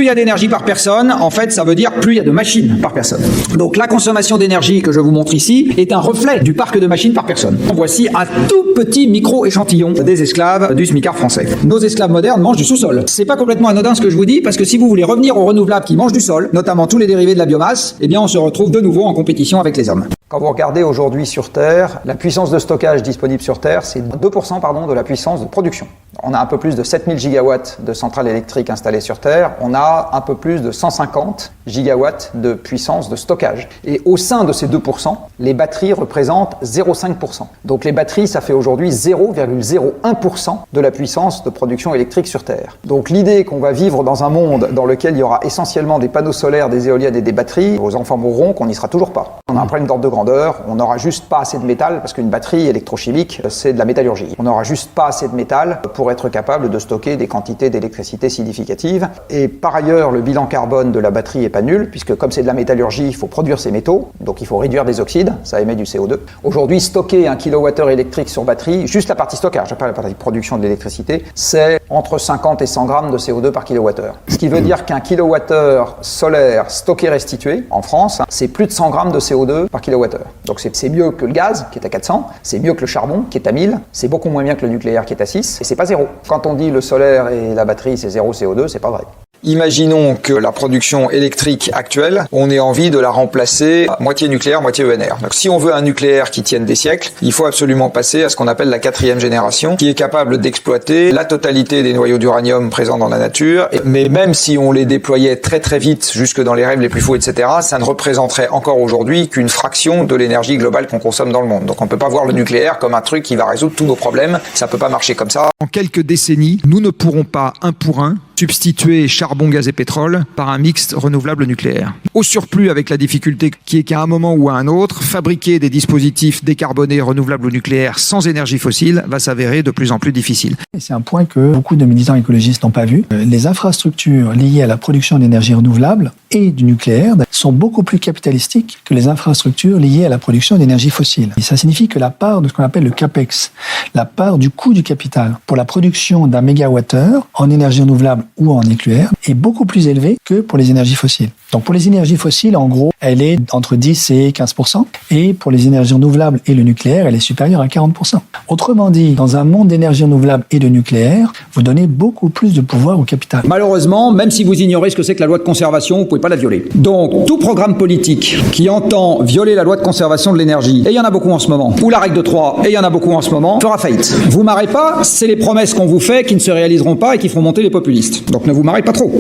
Plus il y a d'énergie par personne, en fait, ça veut dire plus il y a de machines par personne. Donc la consommation d'énergie que je vous montre ici est un reflet du parc de machines par personne. Voici un tout petit micro-échantillon des esclaves du smicard français. Nos esclaves modernes mangent du sous-sol. C'est pas complètement anodin ce que je vous dis, parce que si vous voulez revenir aux renouvelables qui mangent du sol, notamment tous les dérivés de la biomasse, eh bien on se retrouve de nouveau en compétition avec les hommes. Quand vous regardez aujourd'hui sur Terre, la puissance de stockage disponible sur Terre, c'est 2% de la puissance de production. On a un peu plus de 7000 gigawatts de centrales électriques installées sur Terre, on a un peu plus de 150 gigawatts de puissance de stockage. Et au sein de ces 2%, les batteries représentent 0,5%. Donc les batteries, ça fait aujourd'hui 0,01% de la puissance de production électrique sur Terre. Donc l'idée qu'on va vivre dans un monde dans lequel il y aura essentiellement des panneaux solaires, des éoliennes et des batteries, vos enfants mourront qu'on n'y sera toujours pas. On a un problème d'ordre de grandeur, on n'aura juste pas assez de métal, parce qu'une batterie électrochimique, c'est de la métallurgie. On n'aura juste pas assez de métal pour être capable de stocker des quantités d'électricité significatives. Et par ailleurs, le bilan carbone de la batterie est pas nul, puisque comme c'est de la métallurgie, il faut produire ces métaux, donc il faut réduire des oxydes, ça émet du CO2. Aujourd'hui, stocker 1 kWh électrique sur batterie, juste la partie stockage, pas la partie production de l'électricité, c'est entre 50 et 100 grammes de CO2 par kWh. Ce qui veut dire qu'un kWh solaire stocké restitué, en France, c'est plus de 100 grammes de CO2 par kWh. Donc c'est mieux que le gaz, qui est à 400, c'est mieux que le charbon, qui est à 1000, c'est beaucoup moins bien que le nucléaire, qui est à 6, et c'est pas zéro. Quand on dit le solaire et la batterie, c'est zéro CO2, c'est pas vrai. Imaginons que la production électrique actuelle, on ait envie de la remplacer à moitié nucléaire, moitié ENR. Donc si on veut un nucléaire qui tienne des siècles, il faut absolument passer à ce qu'on appelle la 4e génération, qui est capable d'exploiter la totalité des noyaux d'uranium présents dans la nature. Mais même si on les déployait très très vite, jusque dans les rêves les plus fous, etc., ça ne représenterait encore aujourd'hui qu'une fraction de l'énergie globale qu'on consomme dans le monde. Donc on ne peut pas voir le nucléaire comme un truc qui va résoudre tous nos problèmes. Ça ne peut pas marcher comme ça. En quelques décennies, nous ne pourrons pas, un pour un, substituer charbon, gaz et pétrole par un mixte renouvelable nucléaire. Au surplus, avec la difficulté qui est qu'à un moment ou à un autre, fabriquer des dispositifs décarbonés renouvelables ou nucléaires sans énergie fossile va s'avérer de plus en plus difficile. C'est un point que beaucoup de militants écologistes n'ont pas vu. Les infrastructures liées à la production d'énergie renouvelable et du nucléaire sont beaucoup plus capitalistiques que les infrastructures liées à la production d'énergie fossile. Et ça signifie que la part de ce qu'on appelle le CAPEX, la part du coût du capital pour la production d'un mégawattheure en énergie renouvelable ou en nucléaire est beaucoup plus élevée que pour les énergies fossiles. Donc pour les énergies fossiles, en gros, elle est entre 10 et 15%, et pour les énergies renouvelables et le nucléaire, elle est supérieure à 40%. Autrement dit, dans un monde d'énergie renouvelable et de nucléaire, vous donnez beaucoup plus de pouvoir au capital. Malheureusement, même si vous ignorez ce que c'est que la loi de conservation, vous ne pouvez pas la violer. Donc tout programme politique qui entend violer la loi de conservation de l'énergie, et il y en a beaucoup en ce moment, ou la règle de 3, et il y en a beaucoup en ce moment, fera faillite. Vous marrez pas, c'est les promesses qu'on vous fait qui ne se réaliseront pas et qui feront monter les populistes. Donc ne vous marrez pas trop.